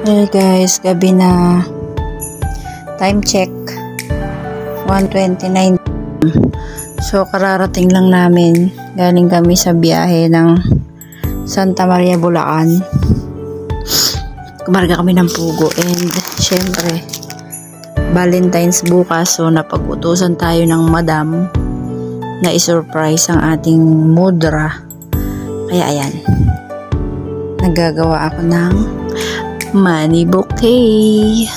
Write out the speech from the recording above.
Hey guys, gabi na. Time check 1:29. So kararating lang namin. Galing kami sa biyahe ng Santa Maria, Bulacan. Kumarga kami ng pugo and syempre Valentine's bukas, so napag-utusan tayo ng madam na i-surprise ang ating mudra. Kaya ayan, naggagawa ako ng money bouquet.